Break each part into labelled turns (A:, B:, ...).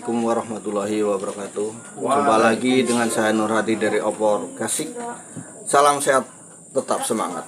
A: Assalamualaikum warahmatullahi wabarakatuh. Jumpa lagi dengan saya Nur Hadi dari Opor Kasih. Salam sehat, tetap semangat.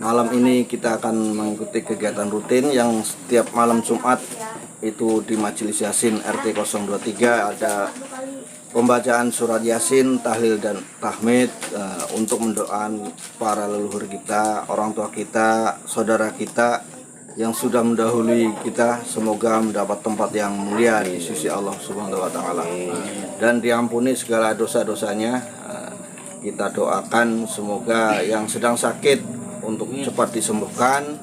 A: Malam ini kita akan mengikuti kegiatan rutin yang setiap malam Jumat itu di Majelis Yasin RT 023 ada pembacaan surat Yasin, tahlil dan tahmid untuk mendoakan para leluhur kita, orang tua kita, saudara kita yang sudah mendahului kita, semoga mendapat tempat yang mulia di sisi Allah Subhanahu wa taala dan diampuni segala dosa-dosanya. Kita doakan semoga yang sedang sakit untuk cepat disembuhkan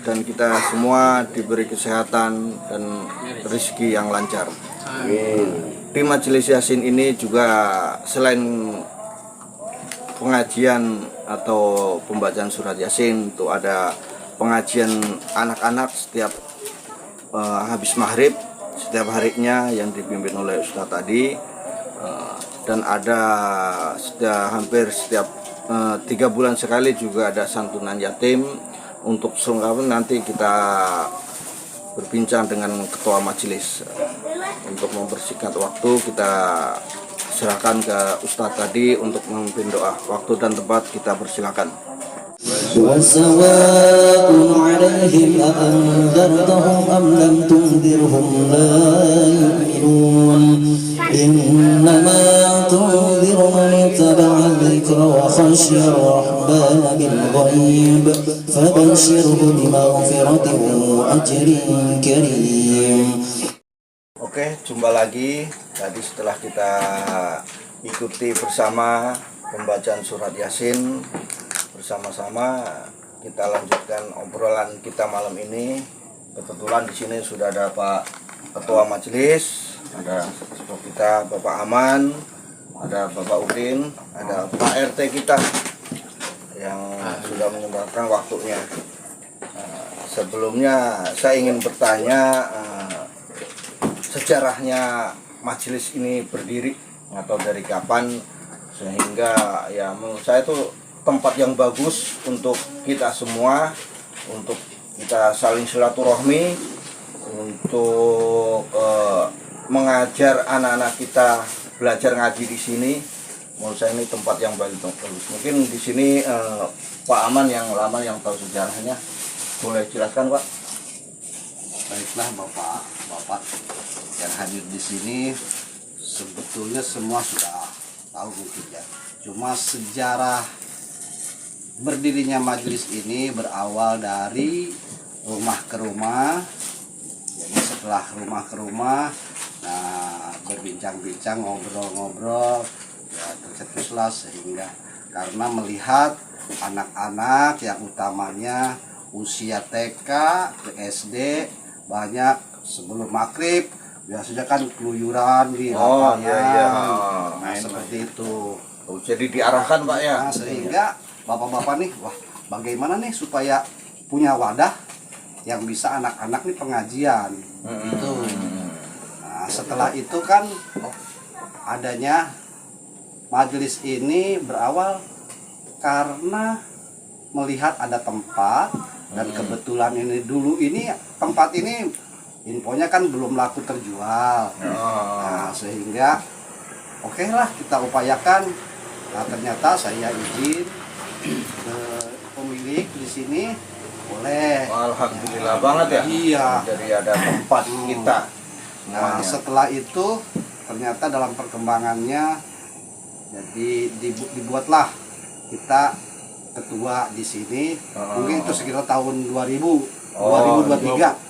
A: dan kita semua diberi kesehatan dan rezeki yang lancar. Di Majelis Yasin ini juga selain pengajian atau pembacaan surat Yasin, itu ada pengajian anak-anak setiap habis maghrib setiap harinya yang dipimpin oleh Ustadz tadi, dan ada hampir setiap 3 bulan sekali juga ada santunan yatim. Untuk selengkapnya nanti kita berbincang dengan ketua majelis. Untuk mempersingkat waktu kita serahkan ke Ustadz tadi untuk memimpin doa. Waktu dan tempat kita persilakan.
B: وسواء عليهم أأنذرتهم أم لم تنذرهم لا يؤمنون إنما تنذر من اتبع الذكر وخشي الرحمن بالغيب فبشره بمغفرة وأجر كريم.
A: Oke, jumpa lagi. Tadi setelah kita ikuti bersama pembacaan surat Yasin bersama-sama, kita lanjutkan obrolan kita malam ini. Kebetulan di sini sudah ada Pak Ketua Majelis, ada sepupu kita Bapak Aman, ada Bapak Udin, ada Pak RT kita yang sudah menyempatkan waktunya. Sebelumnya saya ingin bertanya sejarahnya majelis ini berdiri atau dari kapan, sehingga ya menurut saya itu tempat yang bagus untuk kita semua, untuk kita saling silaturahmi, untuk mengajar anak-anak kita belajar ngaji di sini. Menurut saya ini tempat yang bagus. Mungkin di sini Pak Aman yang lama yang tahu sejarahnya, boleh jelaskan Pak?
C: Baiklah Bapak yang hadir di sini, sebetulnya semua sudah tahu mungkin ya. Cuma sejarah berdirinya majelis ini berawal dari rumah ke rumah. Jadi setelah rumah ke rumah, nah berbincang-bincang, ngobrol-ngobrol, ya tercetuslah sehingga karena melihat anak-anak yang utamanya usia TK ke SD banyak sebelum maghrib biasanya kan keluyuran di lapangan, nah, seperti itu.
A: Jadi diarahkan Pak ya.
C: Nah, sehingga bapak-bapak nih, wah bagaimana nih supaya punya wadah yang bisa anak-anak nih pengajian gitu. Nah, setelah itu kan adanya majelis ini berawal karena melihat ada tempat dan kebetulan ini dulu ini tempat ini infonya kan belum laku terjual. Nah, sehingga oke lah kita upayakan. Nah, ternyata saya izin ke pemilik di sini, boleh.
A: Alhamdulillah banget ya.
C: Iya.
A: Jadi ada tempat kita.
C: Nah, setelah itu ternyata dalam perkembangannya jadi dibuatlah kita ketua di sini. Mungkin itu sekitar tahun 2023.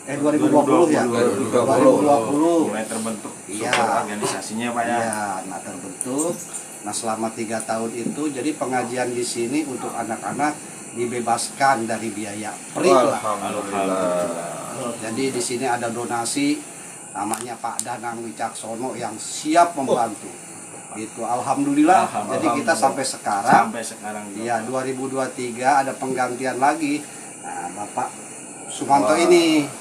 C: 2020 ya. 2020
D: mulai terbentuk.
C: Iya.
D: Organisasinya Pak ya.
C: Iya, nah terbentuk. Nah selama 3 tahun itu jadi pengajian di sini untuk anak-anak dibebaskan dari biaya free lah.
A: Alhamdulillah.
C: Jadi di sini ada donasi namanya Pak Danang Wicaksono yang siap membantu. Gitu. Alhamdulillah. Jadi kita sampai sekarang. Iya 2023 ada penggantian lagi. Nah Bapak Sumanto ini.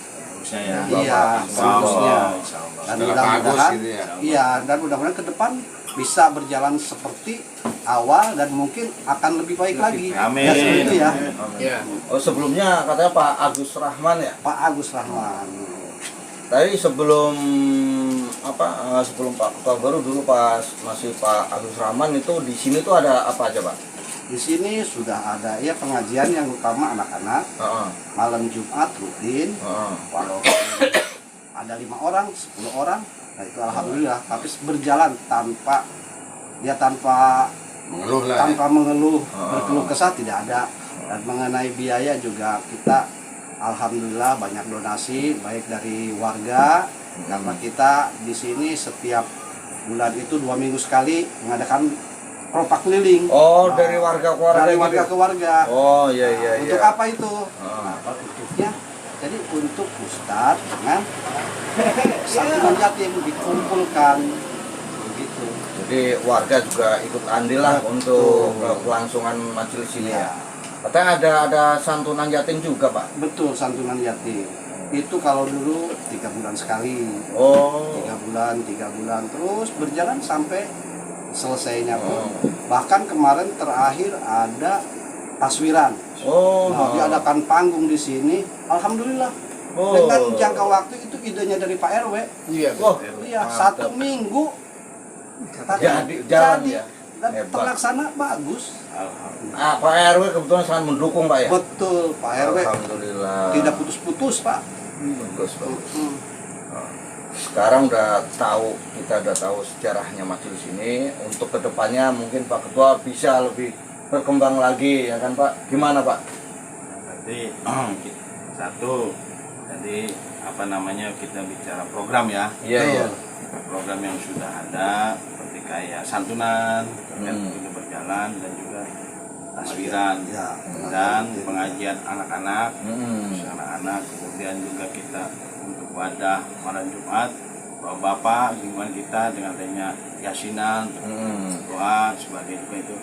C: Iya, seharusnya. Dan mudah-mudahan, iya dan mudah-mudahan ke depan bisa berjalan seperti awal dan mungkin akan lebih baik lagi.
D: Amin.
C: Ya, seperti itu ya.
A: Oh sebelumnya katanya Pak Agus Rahman ya?
C: Pak Agus Rahman.
A: Tadi sebelum sebelum Pak Ketua baru dulu pas masih Pak Agus Rahman itu di sini tuh ada apa aja Pak?
C: Di sini sudah ada ya pengajian yang utama anak-anak. Malam Jumat rutin. Walaupun ada 5 orang, 10 orang, nah itu alhamdulillah. Tapi berjalan tanpa mengeluh, berkeluh kesah tidak ada. Dan mengenai biaya juga kita alhamdulillah banyak donasi baik dari warga. Karena kita di sini setiap bulan itu 2 minggu sekali mengadakan ropak keliling.
A: Oh, dari warga ke warga.
C: Dari warga ke warga.
A: Oh, iya.
C: Untuk apa itu? Nah, untuknya jadi untuk Ustadz dengan santunan yatim dikumpulkan begitu.
A: Jadi warga juga ikut andil lah untuk kelangsungan majelis ini ya. Katanya ada santunan yatim juga Pak.
C: Betul, santunan yatim. Itu kalau dulu 3 bulan sekali.
A: Oh.
C: 3 bulan terus berjalan sampai selesainya pun. Bahkan kemarin terakhir ada taswiran. Nah, diadakan panggung di sini. Alhamdulillah. Dengan jangka waktu itu idenya dari Pak RW. Iya. Iya, 1 minggu.
A: Jadi jalan ya.
C: Dan terlaksana bagus.
A: Pak RW kebetulan sangat mendukung Pak ya.
C: Betul, Pak RW.
A: Alhamdulillah.
C: Tidak putus-putus Pak.
A: Bagus. Sekarang kita udah tahu sejarahnya majelis ini. Untuk kedepannya mungkin Pak Ketua bisa lebih berkembang lagi ya kan Pak. Gimana Pak?
D: Jadi kita bicara program ya.
A: Iya.
D: Program yang sudah ada seperti kayak santunan yang sudah berjalan dan juga taswiran dan pengajian anak-anak, kemudian juga kita untuk wadah malam Jumat Bapak lingkungan kita dengan adanya yasinan, doa sebagai juga itu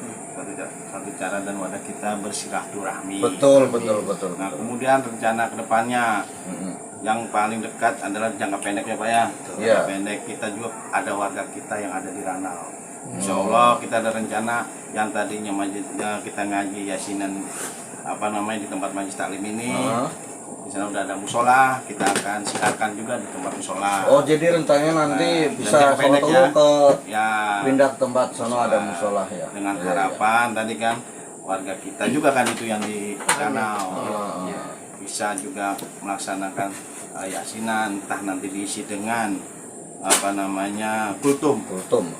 D: satu cara dan wadah kita bersilaturahmi.
A: Betul.
D: Nah kemudian rencana kedepannya yang paling dekat adalah jangka pendeknya Pak ya. Jangka pendek kita juga ada warga kita yang ada di Ranau. Insya Allah kita ada rencana yang tadinya kita ngaji yasinan di tempat majelis taklim ini. Di sana udah ada musola, kita akan siarkan juga di tempat musola.
A: Oh, jadi rencananya nanti bisa
D: pendek
A: pindah ke tempat sana ada musola ya.
D: Dengan harapan tadi kan warga kita juga kan itu yang di Ranau. Bisa juga melaksanakan yasinan, entah nanti diisi dengan kultum.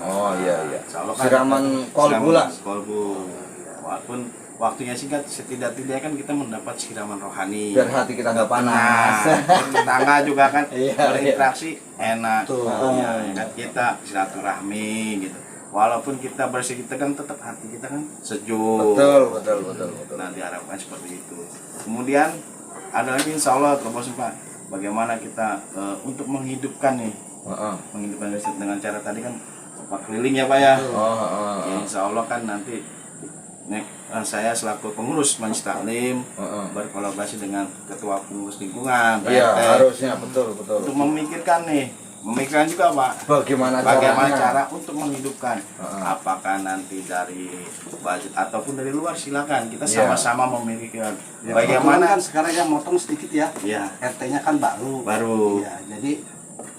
A: Oh iya.
D: Siraman
A: kolbu lah.
D: Walaupun waktunya singkat, setidak-tidaknya kan kita mendapat siraman rohani.
A: Biar hati kita nggak panas.
D: Tetangga juga kan berinteraksi enak. Kita silaturahmi gitu. Walaupun kita bersih kan tetap hati kita kan sejuk.
A: Betul.
D: Nah diharapkan seperti itu. Kemudian ada lagi insya Allah terobosan Pak, bagaimana kita untuk menghidupkan menghidupkan dengan cara tadi kan Pak keliling ya Pak ya. Ya insya Allah kan nanti saya selaku pengurus majelis taklim berkolaborasi dengan ketua pengurus lingkungan.
A: Iya harusnya betul.
D: Untuk memikirkan juga Pak
A: bagaimana
D: cara untuk menghidupkan, apakah nanti dari budget ataupun dari luar, silakan kita sama-sama memikirkan
C: bagaimana kan sekarang yang motong sedikit ya. RT-nya kan baru. Ya, jadi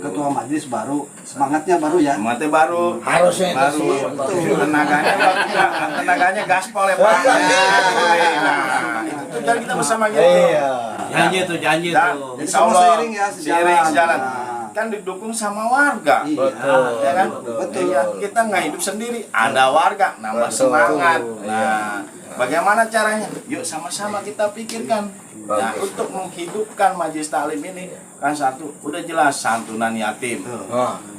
C: ketua majelis baru, semangatnya baru ya.
D: Semangatnya baru.
A: Harusnya
D: baru. Tenaganya gaspol ya Pak. Nah, itu jadi kita bersama gitu.
E: Janji tuh.
C: Jadi sama seiring ya,
D: sejalan. Kan didukung sama warga.
A: Betul.
D: Ya kan?
C: Betul.
D: Ya, kita nggak hidup sendiri, ada warga, nambah semangat. Nah, bagaimana caranya? Yuk sama-sama kita pikirkan. Nah, untuk menghidupkan majelis taklim ini kan satu, udah jelas santunan yatim.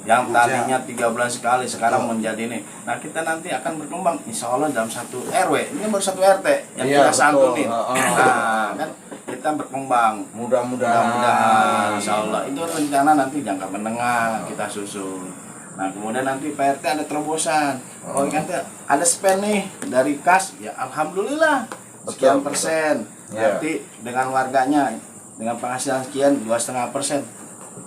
D: Yang tadinya 3 bulan sekali sekarang menjadi ini. Nah, kita nanti akan berkembang insya Allah dalam satu RW. Ini baru satu RT yang kita santunin. Nah, kan kita berkembang. Mudah-mudahan insya Allah itu rencana nanti jangka menengah kita susun. Nah kemudian nanti PRT ada terobosan. Oh nanti ada spend nih dari kas, ya alhamdulillah sekian persen. Nanti dengan warganya dengan penghasilan sekian 2,5%.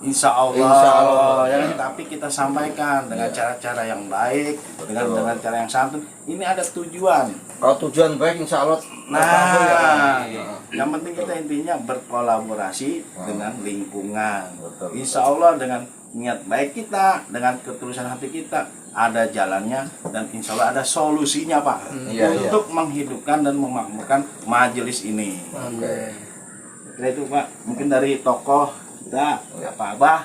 D: Insya Allah,
A: Insya Allah.
D: ya kan? Tapi kita sampaikan dengan cara-cara yang baik, dengan cara yang santun. Ini ada tujuan.
A: Kalau tujuan baik insya Allah.
D: Nah, yang penting kita intinya berkolaborasi dengan lingkungan. Insya Allah dengan niat baik kita, dengan ketulusan hati kita, ada jalannya dan insya Allah ada solusinya Pak untuk menghidupkan dan memakmurkan majelis ini. Kira itu Pak, mungkin dari tokoh kita, Pak Abah.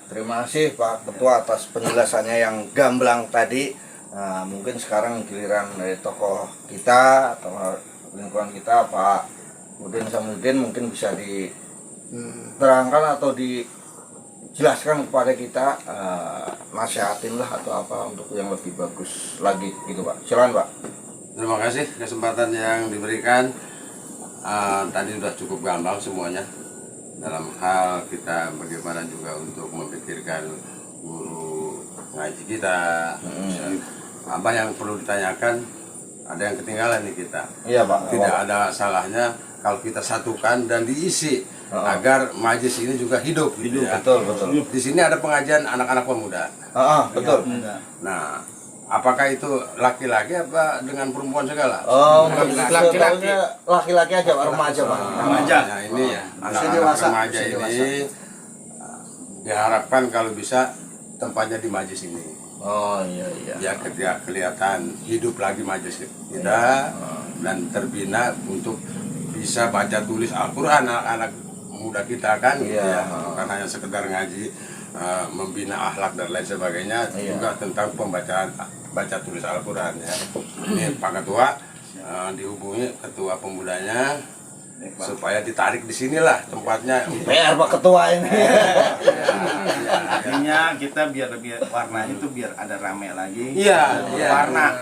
A: Terima kasih Pak Ketua atas penjelasannya yang gamblang tadi. Nah, mungkin sekarang giliran dari tokoh kita atau lingkungan kita, Pak Udin Samudin, mungkin bisa diterangkan atau dijelaskan kepada kita, nasihatin lah atau apa untuk yang lebih bagus lagi gitu Pak. Silakan Pak.
E: Terima kasih kesempatan yang diberikan. Tadi sudah cukup gamblang semuanya dalam hal kita bagaimana juga untuk memikirkan guru ngaji kita. Apa yang perlu ditanyakan, ada yang ketinggalan nih kita.
A: Iya Pak.
E: Tidak ada salahnya kalau kita satukan dan diisi agar majelis ini juga hidup. Gitu ya.
A: Betul.
E: Di sini ada pengajian anak-anak pemuda.
A: Betul.
E: Nah, apakah itu laki-laki apa dengan perempuan segala?
A: Oh,
D: Laki-laki.
A: Laki-laki aja Pak, remaja Pak.
E: Remaja. Nah, ini anak-anak remaja ini diharapkan kalau bisa tempatnya di majelis ini.
A: Oh iya.
E: Ya ketika kelihatan hidup lagi majelis kita dan terbina untuk bisa baca tulis Al-Quran anak-anak muda kita kan, ya, bukan hanya sekedar ngaji, membina akhlak dan lain sebagainya, juga tentang pembacaan baca tulis Al-Quran ya. Ini Pak Ketua dihubungi ketua pemudanya supaya ditarik di sinilah tempatnya.
A: PR Pak Ketua ini.
D: Artinya kita biar warnanya itu biar ada rame lagi.
E: Iya.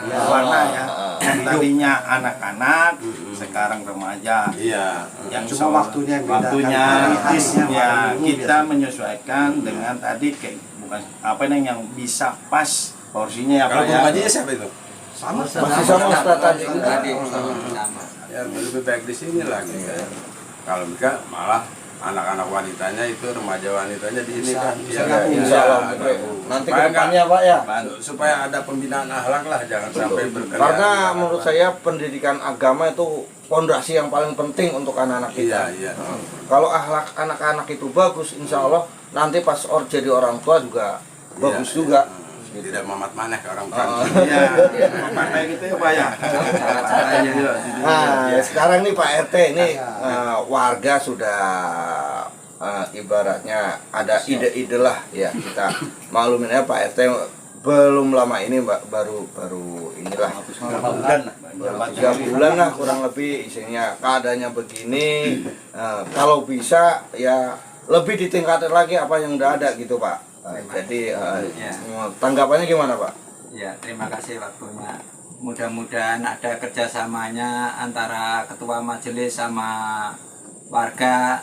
D: Warna ya. Tadinya anak-anak, sekarang remaja.
E: Iya.
D: Yang
C: Cuma waktunya yang beda.
D: Waktunya
C: Kualitasnya
D: ya
C: dulu
D: kita menyesuaikan dengan tadi kayak bukan apa yang bisa pas porsinya ya
E: Kalau
D: Pak ya.
E: pembajinya siapa itu?
A: Masih sama Ustaz tadi.
E: Ya lebih baik di sini lagi ya. Kalau mereka malah anak-anak wanitanya itu remaja wanitanya di ini kan.
A: Insya Allah. Nanti ke depannya Pak ya.
E: Supaya ada pembinaan akhlak lah, jangan sampai berkeliaran.
A: Karena menurut saya pendidikan agama itu pondasi yang paling penting untuk anak-anak kita.
E: Iya.
A: Kalau akhlak anak-anak itu bagus, insya Allah nanti pas jadi orang tua juga bagus juga.
E: Tidak mamat maneh ke orang tua.
D: Iya. Pakai gitu ya Pak ya.
A: Nah, sekarang nih Pak RT ini warga sudah ibaratnya ada ide-ide lah ya, kita maklumin ya Pak RT belum lama ini baru inilah 3 bulan lah kurang lebih isinya keadaannya begini. Kalau bisa ya lebih ditingkatin lagi apa yang udah ada gitu Pak. Jadi tanggapannya gimana Pak?
F: Ya, terima kasih waktunya. Mudah-mudahan ada kerjasamanya antara ketua majelis sama warga,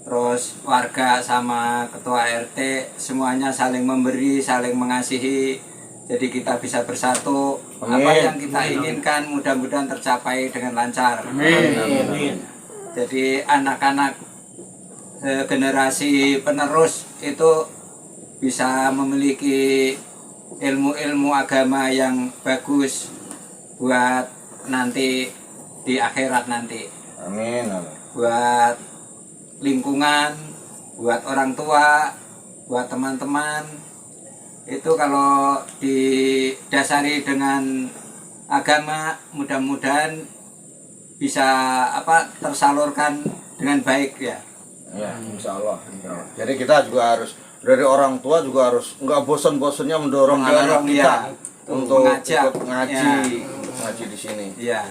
F: terus warga sama ketua RT, semuanya saling memberi, saling mengasihi. Jadi kita bisa bersatu.
A: Amin.
F: Apa yang kita inginkan mudah-mudahan tercapai dengan lancar.
A: Amin.
F: Jadi anak-anak generasi penerus itu bisa memiliki ilmu-ilmu agama yang bagus buat nanti di akhirat nanti.
A: Amin.
F: Buat lingkungan, buat orang tua, buat teman-teman. Itu kalau didasari dengan agama, mudah-mudahan bisa tersalurkan dengan baik ya.
A: Ya, insya Allah. Jadi kita juga harus dari orang tua juga harus nggak bosan-bosannya mendorong anak-anak kita untuk
F: mengajak,
A: ikut ngaji di sini.
F: Iya.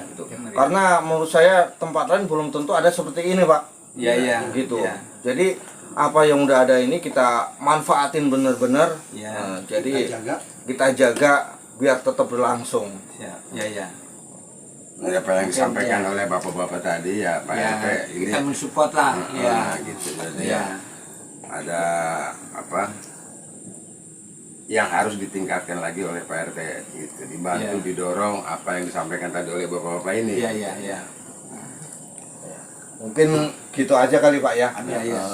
A: Karena menurut saya tempat lain belum tentu ada seperti ini Pak.
F: Iya.
A: Gitu.
F: Ya.
A: Jadi apa yang udah ada ini kita manfaatin benar-benar.
F: Ya.
A: Jadi kita jaga biar tetap berlangsung.
F: Ya.
E: Nah, apa yang disampaikan oleh bapak-bapak tadi ya Pak RT ini
F: Kita mensupport lah. Ya.
E: gitu. Jadi ada apa yang harus ditingkatkan lagi oleh Pak RT gitu, dibantu didorong apa yang disampaikan tadi oleh bapak-bapak ini.
F: Iya.
A: Mungkin gitu aja kali Pak ya.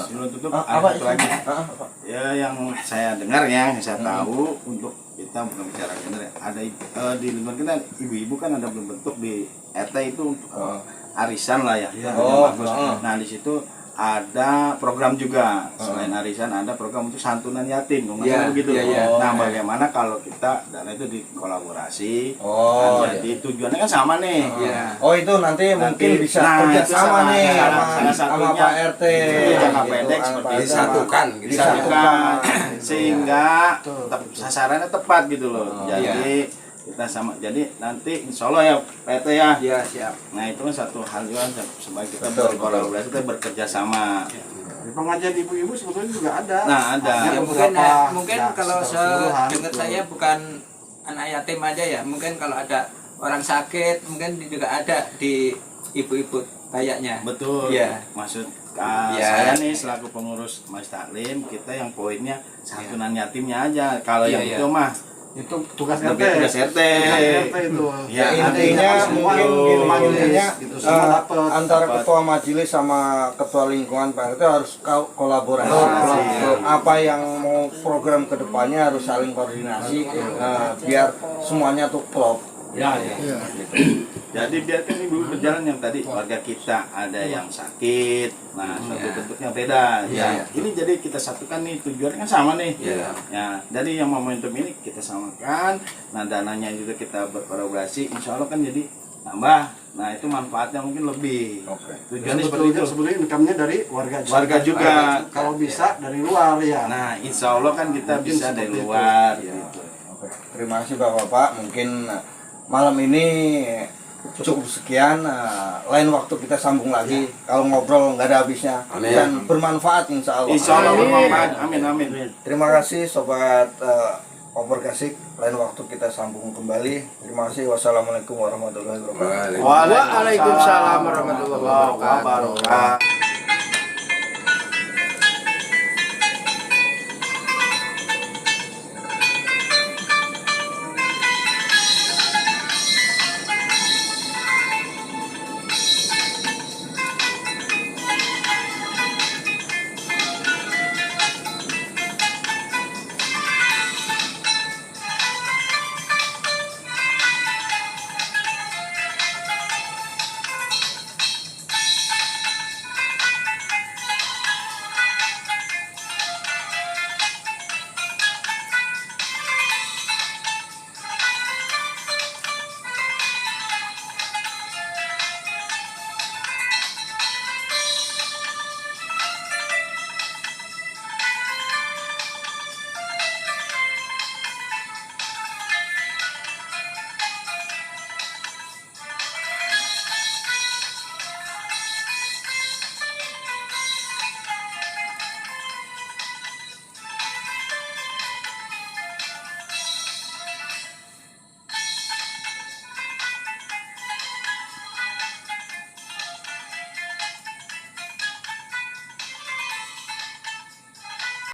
D: Sebelum tutup
A: Apa
D: ada satu lagi.
A: Pak?
D: Ya yang saya dengar ya, yang saya tahu untuk kita bukan bicara gender ya. Ada di lingkungan kita ibu-ibu kan ada berbentuk di RT itu untuk arisan lah ya.
A: Oh,
D: Bagus. Nah di situ ada program juga selain arisan ada program untuk santunan yatim begitu. Nah bagaimana kalau kita dana itu dikolaborasi? Jadi tujuannya kan sama nih.
A: Oh itu nanti mungkin bisa kerja
D: itu
A: sama nih
D: salah
A: sama Pak RT.
D: Jangka
A: Gitu,
D: pendek
A: sama
D: seperti
A: Pak
D: itu.
A: RT.
E: Disatukan gitu.
D: Disatukan sehingga sasarannya tepat gitu loh. Jadi kita sama, jadi nanti insya Allah ya PT ya.
F: Iya, siap.
D: Nah itu kan satu hal juga sebagai kita berkolaborasi, kita bekerja sama.
C: Di pengajian ibu-ibu sebetulnya juga ada.
D: Nah ada.
F: Ya, mungkin kalau sedengar saya bukan anak yatim aja ya, mungkin kalau ada orang sakit mungkin juga ada di ibu-ibu kayaknya.
D: Betul.
F: Iya.
D: Maksud
F: Iya.
D: saya nih selaku pengurus Mas Taklim, kita yang poinnya santunan yatimnya aja. Kalau yang itu mah
C: Itu tugas
D: lebih
C: RT.
D: tugas RT.
C: RT itu.
D: Ya,
A: Intinya
C: semua
A: mungkin gini,
C: majelis
A: intinya
C: gitu, semua dapat.
A: antara ketua majelis sama ketua lingkungan Pak RT harus kolaborasi. Apa yang mau program kedepannya harus saling koordinasi biar semuanya tuh klop.
D: Jadi biarkan ibu berjalan yang tadi warga kita ada yang sakit, nah suatu bentuknya beda. Ini jadi kita satukan nih tujuannya kan sama nih. Ya, dari yang momentum ini kita samakan, nah dananya juga kita berkolaborasi, insya Allah kan jadi tambah. Nah itu manfaatnya mungkin lebih. Tujuannya seperti itu.
C: Sebetulnya income-nya dari warga
D: juga.
C: Kalau bisa dari luar ya.
D: Nah insya Allah kan kita bisa dari luar. Gitu.
A: Terima kasih Bapak-Bapak. Mungkin malam ini cukup sekian. Lain waktu kita sambung lagi. Kalau ngobrol nggak ada habisnya dan bermanfaat insya Allah.
D: Insya Allah bermanfaat. Amin amin.
A: Terima kasih sobat Opor Kasik. Lain waktu kita sambung kembali. Terima kasih. Wassalamualaikum warahmatullahi wabarakatuh.
D: Waalaikumsalam warahmatullahi wabarakatuh.